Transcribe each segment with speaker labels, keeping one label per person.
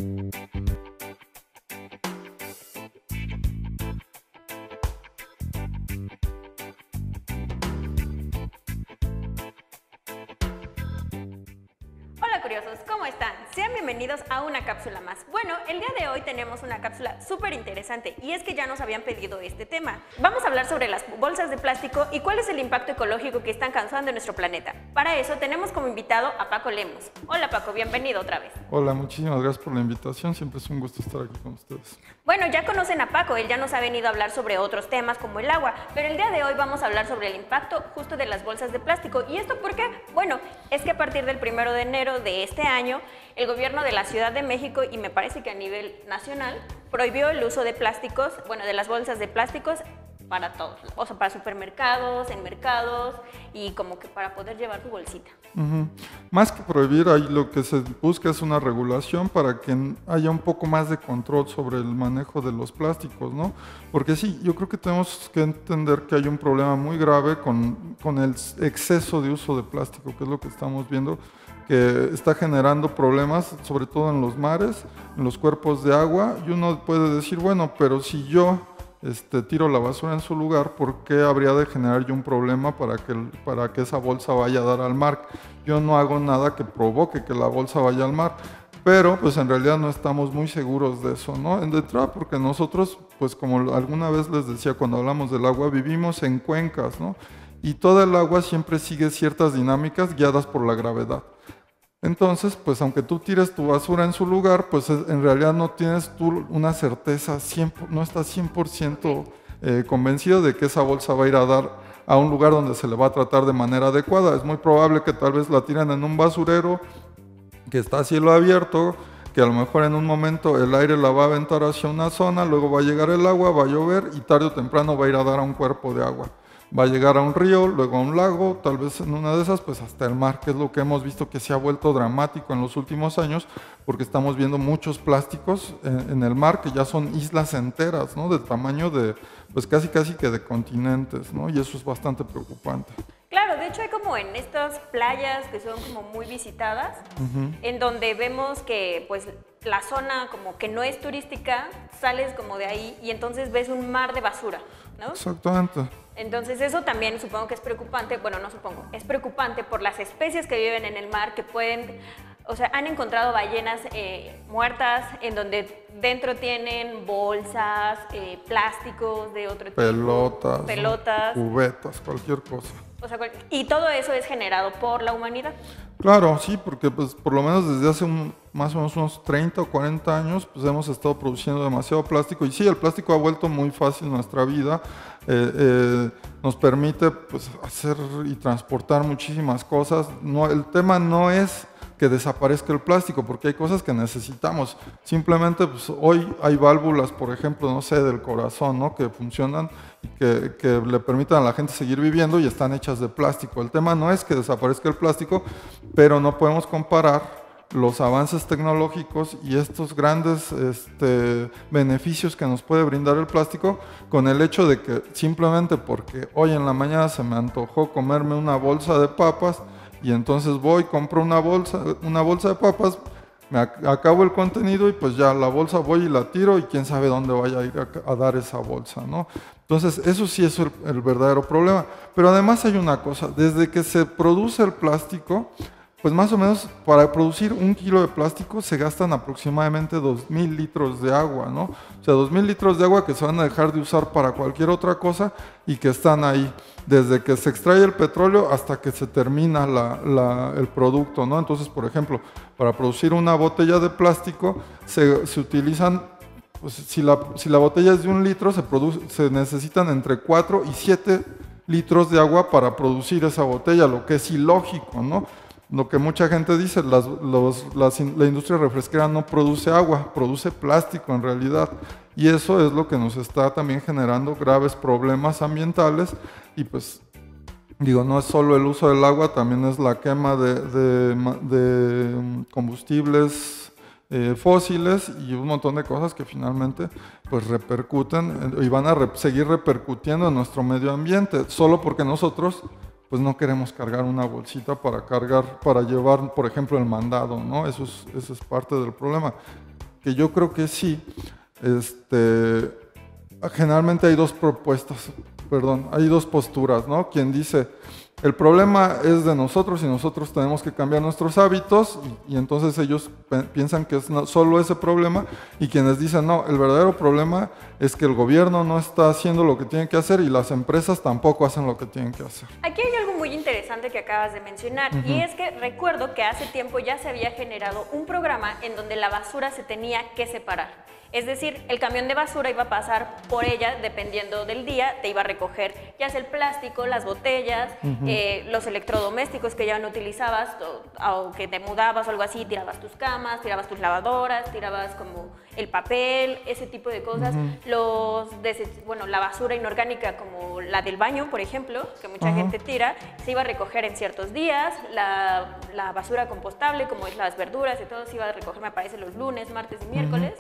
Speaker 1: Hola curiosos, ¿cómo están? Sean bienvenidos a una cápsula más. Bueno, el día de hoy tenemos una cápsula súper interesante y es que ya nos habían pedido este tema. Vamos a hablar sobre las bolsas de plástico y cuál es el impacto ecológico que están causando en nuestro planeta. Para eso tenemos como invitado a Paco Lemos. Hola Paco, bienvenido otra vez.
Speaker 2: Hola, muchísimas gracias por la invitación, siempre es un gusto estar aquí con ustedes.
Speaker 1: Bueno, ya conocen a Paco, él ya nos ha venido a hablar sobre otros temas como el agua, pero el día de hoy vamos a hablar sobre el impacto justo de las bolsas de plástico. ¿Y esto por qué? Bueno, es que a partir del 1 de enero de este año, el gobierno de la Ciudad de México, y me parece que a nivel nacional, prohibió el uso de plásticos, bueno, de las bolsas de plásticos para todos, o sea, para supermercados, en mercados y como que para poder llevar tu bolsita.
Speaker 2: Más que prohibir, ahí lo que se busca es una regulación para que haya un poco más de control sobre el manejo de los plásticos, ¿no? Porque sí, yo creo que tenemos que entender que hay un problema muy grave con el exceso de uso de plástico, que es lo que estamos viendo, que está generando problemas, sobre todo en los mares, en los cuerpos de agua, y uno puede decir, bueno, pero si yo tiro la basura en su lugar, ¿por qué habría de generar yo un problema para que esa bolsa vaya a dar al mar? Yo no hago nada que provoque que la bolsa vaya al mar, pero pues en realidad no estamos muy seguros de eso, ¿no? En detrás, porque nosotros, pues como alguna vez les decía cuando hablamos del agua, vivimos en cuencas, ¿no? Y toda el agua siempre sigue ciertas dinámicas guiadas por la gravedad. Entonces, pues aunque tú tires tu basura en su lugar, pues en realidad no tienes tú una certeza, no estás 100% convencido de que esa bolsa va a ir a dar a un lugar donde se le va a tratar de manera adecuada. Es muy probable que tal vez la tiren en un basurero que está a cielo abierto, que a lo mejor en un momento el aire la va a aventar hacia una zona, luego va a llegar el agua, va a llover y tarde o temprano va a ir a dar a un cuerpo de agua. Va a llegar a un río, luego a un lago, tal vez en una de esas, pues hasta el mar, que es lo que hemos visto que se ha vuelto dramático en los últimos años, porque estamos viendo muchos plásticos en el mar, que ya son islas enteras, ¿no? Del tamaño de, pues casi que de continentes, ¿no? Y eso es bastante preocupante.
Speaker 1: Claro, de hecho hay como en estas playas que son como muy visitadas, en donde vemos que pues la zona como que no es turística, sales como de ahí y entonces ves un mar de basura, ¿no?
Speaker 2: Exactamente.
Speaker 1: Entonces eso también supongo que es preocupante, bueno, no supongo, es preocupante por las especies que viven en el mar que pueden, o sea, han encontrado ballenas muertas en donde dentro tienen bolsas, plásticos de otro tipo. Pelotas,
Speaker 2: ¿no? Cubetas, cualquier cosa.
Speaker 1: O sea, y todo eso es generado por la humanidad.
Speaker 2: Claro, sí, porque pues, por lo menos desde hace más o menos unos 30 o 40 años pues, hemos estado produciendo demasiado plástico y sí, el plástico ha vuelto muy fácil nuestra vida, nos permite pues, hacer y transportar muchísimas cosas. No, el tema no es que desaparezca el plástico, porque hay cosas que necesitamos. Simplemente pues, hoy hay válvulas, por ejemplo, no sé, del corazón, ¿no? Que funcionan y que le permitan a la gente seguir viviendo y están hechas de plástico. El tema no es que desaparezca el plástico, pero no podemos comparar los avances tecnológicos y estos grandes beneficios que nos puede brindar el plástico con el hecho de que simplemente porque hoy en la mañana se me antojó comerme una bolsa de papas, y entonces voy, compro una bolsa de papas, me acabo el contenido y pues ya la bolsa voy y la tiro y quién sabe dónde vaya a ir a dar esa bolsa, ¿no? Entonces eso sí es el verdadero problema. Pero además hay una cosa, desde que se produce el plástico, pues más o menos para producir 1 kilo de plástico se gastan aproximadamente 2.000 litros de agua, ¿no? O sea, 2.000 litros de agua que se van a dejar de usar para cualquier otra cosa y que están ahí, desde que se extrae el petróleo hasta que se termina el producto, ¿no? Entonces, por ejemplo, para producir una botella de plástico se utilizan, pues, si la botella es de 1 litro, se necesitan entre 4 y 7 litros de agua para producir esa botella, lo que es ilógico, ¿no? Lo que mucha gente dice, la industria refresquera no produce agua, produce plástico en realidad. Y eso es lo que nos está también generando graves problemas ambientales. Y pues, digo, no es solo el uso del agua, también es la quema de combustibles fósiles y un montón de cosas que finalmente pues repercuten y van a seguir repercutiendo en nuestro medio ambiente, solo porque nosotros pues no queremos cargar una bolsita para llevar, por ejemplo, el mandado, ¿no? Eso es parte del problema. que yo creo que sí. Generalmente hay dos propuestas, perdón, hay dos posturas, ¿no? Quien dice, el problema es de nosotros y nosotros tenemos que cambiar nuestros hábitos y entonces ellos piensan que es solo ese problema, y quienes dicen, no, el verdadero problema es que el gobierno no está haciendo lo que tiene que hacer y las empresas tampoco hacen lo que tienen que hacer.
Speaker 1: Aquí hay algo muy interesante que acabas de mencionar, y es que recuerdo que hace tiempo ya se había generado un programa en donde la basura se tenía que separar. Es decir, el camión de basura iba a pasar por ella dependiendo del día, te iba a recoger ya sea el plástico, las botellas, los electrodomésticos que ya no utilizabas, o que te mudabas o algo así, tirabas tus camas, tirabas tus lavadoras, tirabas como el papel, ese tipo de cosas. La basura inorgánica como la del baño, por ejemplo, que mucha gente tira, se iba a recoger en ciertos días. La basura compostable, como es las verduras y todo, se iba a recoger, me parece, los lunes, martes y miércoles.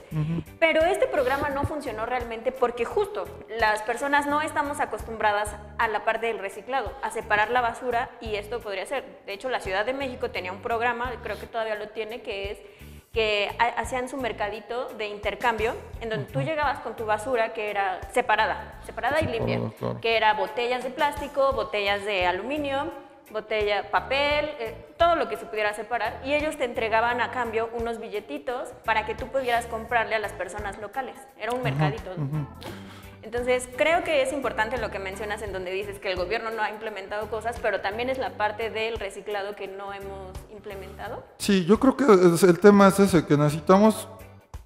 Speaker 1: Pero este programa no funcionó realmente porque justo las personas no estamos acostumbradas a la parte del reciclado, a separar la basura, y esto podría ser. De hecho, la Ciudad de México tenía un programa, creo que todavía lo tiene, que hacían su mercadito de intercambio, en donde tú llegabas con tu basura que era separada y limpia, claro. Que era botellas de plástico, botellas de aluminio, papel, todo lo que se pudiera separar, y ellos te entregaban a cambio unos billetitos para que tú pudieras comprarle a las personas locales. Era un mercadito. Entonces, creo que es importante lo que mencionas en donde dices que el gobierno no ha implementado cosas, pero también es la parte del reciclado que no hemos implementado.
Speaker 2: Sí, yo creo que el tema es ese, que necesitamos,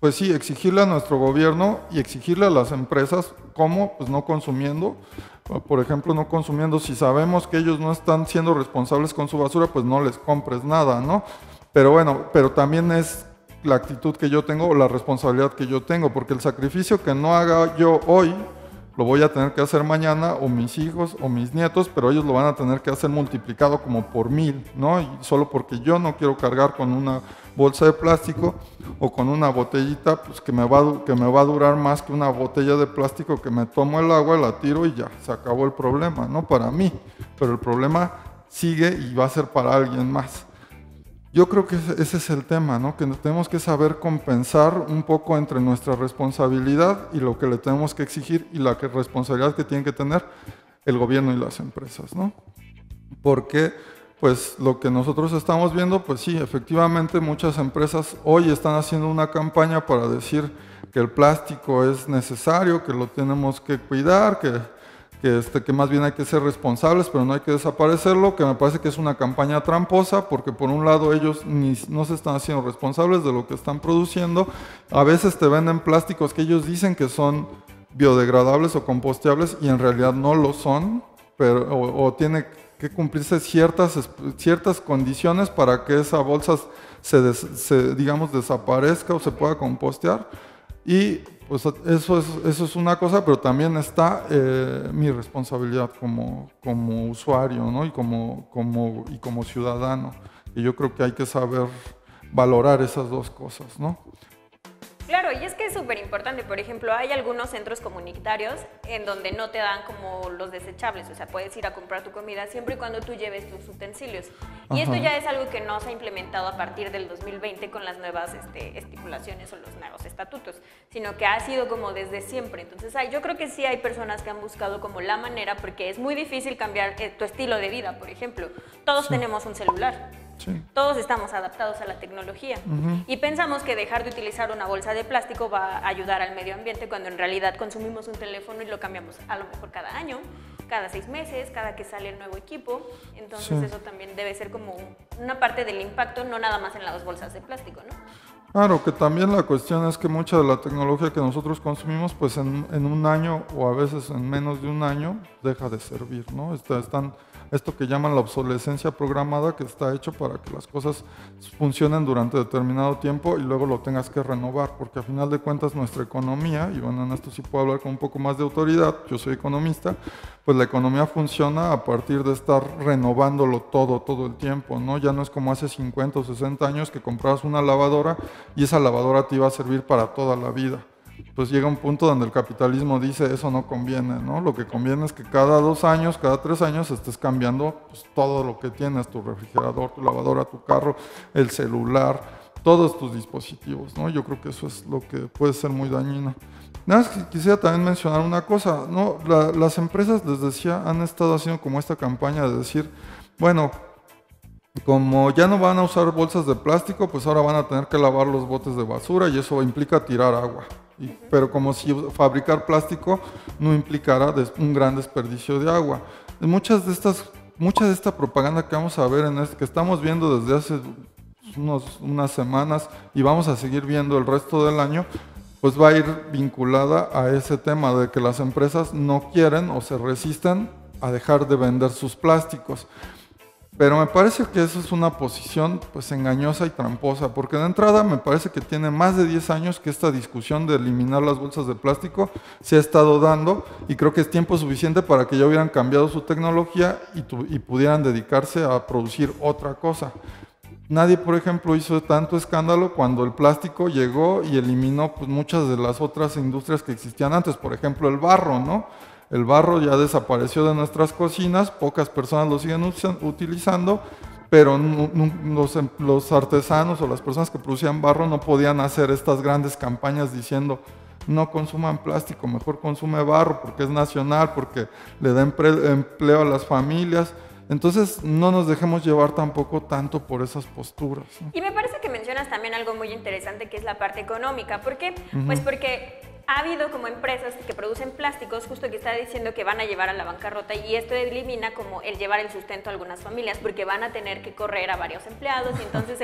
Speaker 2: pues sí, exigirle a nuestro gobierno y exigirle a las empresas, ¿cómo? Pues no consumiendo. Por ejemplo, no consumiendo. Si sabemos que ellos no están siendo responsables con su basura, pues no les compres nada, ¿no? Pero bueno, pero también es la actitud que yo tengo o la responsabilidad que yo tengo, porque el sacrificio que no haga yo hoy lo voy a tener que hacer mañana, o mis hijos o mis nietos, pero ellos lo van a tener que hacer multiplicado como por 1000, ¿no? Y solo porque yo no quiero cargar con una bolsa de plástico o con una botellita, pues que me va a durar más que una botella de plástico que me tomo el agua, la tiro y ya, se acabó el problema, ¿no? Para mí, pero el problema sigue y va a ser para alguien más. Yo creo que ese es el tema, ¿no? Que tenemos que saber compensar un poco entre nuestra responsabilidad y lo que le tenemos que exigir, y la responsabilidad que tienen que tener el gobierno y las empresas, ¿no? Porque pues lo que nosotros estamos viendo, pues sí, efectivamente muchas empresas hoy están haciendo una campaña para decir que el plástico es necesario, que lo tenemos que cuidar, que más bien hay que ser responsables, pero no hay que desaparecerlo, que me parece que es una campaña tramposa, porque por un lado ellos no se están haciendo responsables de lo que están produciendo. A veces te venden plásticos que ellos dicen que son biodegradables o compostables y en realidad no lo son, pero, o tiene que cumplirse ciertas condiciones para que esa bolsa digamos, desaparezca o se pueda compostear. Y pues eso es una cosa, pero también está mi responsabilidad como usuario, ¿no? y como ciudadano. Y yo creo que hay que saber valorar esas dos cosas, ¿no?
Speaker 1: Claro, y es que es súper importante. Por ejemplo, hay algunos centros comunitarios en donde no te dan como los desechables, o sea, puedes ir a comprar tu comida siempre y cuando tú lleves tus utensilios. Y esto ya es algo que no se ha implementado a partir del 2020 con las nuevas estipulaciones o los nuevos estatutos, sino que ha sido como desde siempre. Entonces, yo creo que sí hay personas que han buscado como la manera, porque es muy difícil cambiar tu estilo de vida, por ejemplo. Todos tenemos un celular. Sí. Todos estamos adaptados a la tecnología y pensamos que dejar de utilizar una bolsa de plástico va a ayudar al medio ambiente, cuando en realidad consumimos un teléfono y lo cambiamos a lo mejor cada año, cada 6 meses, cada que sale el nuevo equipo. Entonces eso también debe ser como una parte del impacto, no nada más en las bolsas de plástico, ¿no?
Speaker 2: Claro, que también la cuestión es que mucha de la tecnología que nosotros consumimos, pues en un año o a veces en menos de un año deja de servir, ¿no? Esto que llaman la obsolescencia programada, que está hecho para que las cosas funcionen durante determinado tiempo y luego lo tengas que renovar, porque a final de cuentas nuestra economía, y bueno, en esto sí puedo hablar con un poco más de autoridad, yo soy economista, pues la economía funciona a partir de estar renovándolo todo el tiempo, ¿no? Ya no es como hace 50 o 60 años que comprabas una lavadora y esa lavadora te iba a servir para toda la vida. Pues llega un punto donde el capitalismo dice eso no conviene, ¿no? Lo que conviene es que cada 2 años, cada 3 años estés cambiando pues, todo lo que tienes, tu refrigerador, tu lavadora, tu carro, el celular, todos tus dispositivos, ¿no? Yo creo que eso es lo que puede ser muy dañino. Nada más que quisiera también mencionar una cosa, ¿no? Las empresas, les decía, han estado haciendo como esta campaña de decir, bueno, como ya no van a usar bolsas de plástico, pues ahora van a tener que lavar los botes de basura y eso implica tirar agua. Pero como si fabricar plástico no implicara un gran desperdicio de agua. Mucha de esta propaganda que vamos a ver, que estamos viendo desde hace unas semanas y vamos a seguir viendo el resto del año, pues va a ir vinculada a ese tema de que las empresas no quieren o se resisten a dejar de vender sus plásticos. Pero me parece que eso es una posición pues engañosa y tramposa, porque de entrada me parece que tiene más de 10 años que esta discusión de eliminar las bolsas de plástico se ha estado dando y creo que es tiempo suficiente para que ya hubieran cambiado su tecnología y pudieran dedicarse a producir otra cosa. Nadie, por ejemplo, hizo tanto escándalo cuando el plástico llegó y eliminó pues, muchas de las otras industrias que existían antes, por ejemplo el barro, ¿no? El barro ya desapareció de nuestras cocinas, pocas personas lo siguen utilizando, pero los artesanos o las personas que producían barro no podían hacer estas grandes campañas diciendo no consuman plástico, mejor consume barro porque es nacional, porque le da empleo a las familias. Entonces no nos dejemos llevar tampoco tanto por esas posturas, ¿no?
Speaker 1: Y me parece que mencionas también algo muy interesante que es la parte económica. ¿Por qué? Pues porque ha habido como empresas que producen plásticos, justo que está diciendo que van a llevar a la bancarrota y esto elimina como el llevar el sustento a algunas familias porque van a tener que correr a varios empleados y entonces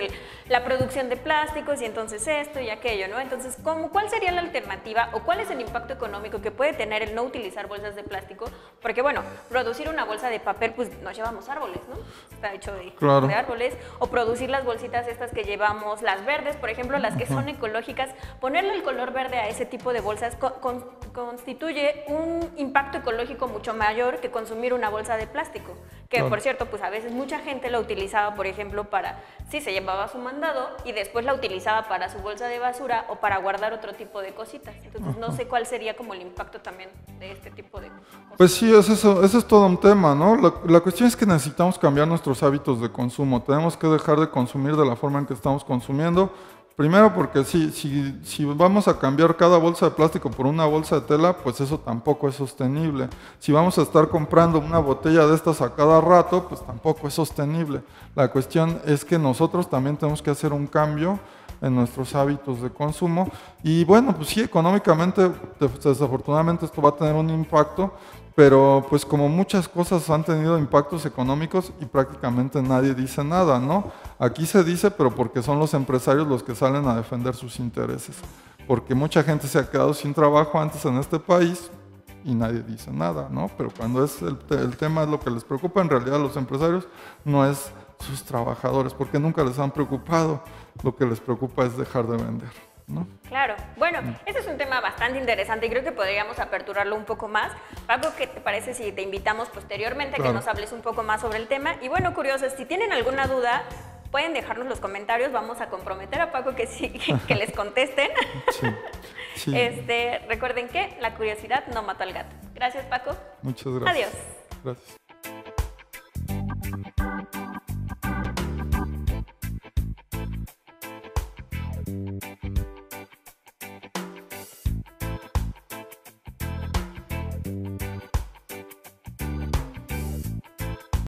Speaker 1: la producción de plásticos y entonces esto y aquello, ¿no? Entonces, ¿cuál sería la alternativa o cuál es el impacto económico que puede tener el no utilizar bolsas de plástico? Porque bueno, producir una bolsa de papel, pues nos llevamos árboles, ¿no? Está hecho de árboles. O producir las bolsitas estas que llevamos, las verdes, por ejemplo, las que son ecológicas, ponerle el color verde a ese tipo de bolsas constituye un impacto ecológico mucho mayor que consumir una bolsa de plástico, que por cierto, pues a veces mucha gente la utilizaba, por ejemplo, sí, se llevaba su mandado y después la utilizaba para su bolsa de basura o para guardar otro tipo de cositas. Entonces no sé cuál sería como el impacto también de este tipo de cosas.
Speaker 2: Pues sí, eso es todo un tema, ¿no? La cuestión es que necesitamos cambiar nuestros hábitos de consumo, tenemos que dejar de consumir de la forma en que estamos consumiendo. Primero porque si vamos a cambiar cada bolsa de plástico por una bolsa de tela, pues eso tampoco es sostenible. Si vamos a estar comprando una botella de estas a cada rato, pues tampoco es sostenible. La cuestión es que nosotros también tenemos que hacer un cambio en nuestros hábitos de consumo. Y bueno, pues sí, económicamente, desafortunadamente esto va a tener un impacto, pero pues como muchas cosas han tenido impactos económicos y prácticamente nadie dice nada, ¿no? Aquí se dice, pero porque son los empresarios los que salen a defender sus intereses, porque mucha gente se ha quedado sin trabajo antes en este país y nadie dice nada, ¿no? Pero cuando el tema es lo que les preocupa, en realidad a los empresarios no es sus trabajadores, porque nunca les han preocupado, lo que les preocupa es dejar de vender, ¿no?
Speaker 1: Claro. Bueno, este es un tema bastante interesante y creo que podríamos aperturarlo un poco más. Paco, ¿qué te parece si te invitamos posteriormente a que nos hables un poco más sobre el tema? Y bueno, curiosos, si tienen alguna duda, pueden dejarnos los comentarios. Vamos a comprometer a Paco que les contesten.
Speaker 2: Sí.
Speaker 1: Recuerden que la curiosidad no mata al gato. Gracias, Paco.
Speaker 2: Muchas gracias.
Speaker 1: Adiós.
Speaker 2: Gracias.